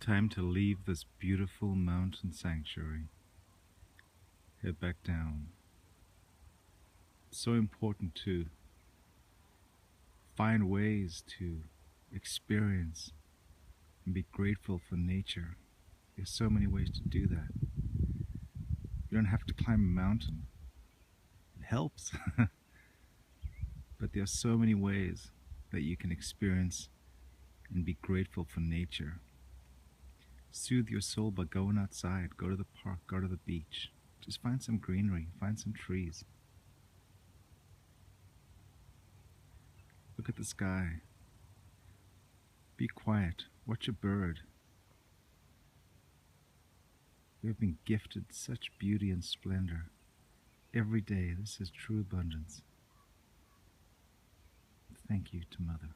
time to leave this beautiful mountain sanctuary. Head back down. It's so important to find ways to experience and be grateful for nature. There's so many ways to do that. You don't have to climb a mountain. It helps. But there are so many ways that you can experience and be grateful for nature. Soothe your soul by going outside. Go to the park, go to the beach. Just find some greenery, find some trees. Look at the sky. Be quiet. Watch a bird. We have been gifted such beauty and splendor. Every day, this is true abundance. Thank you to Mother.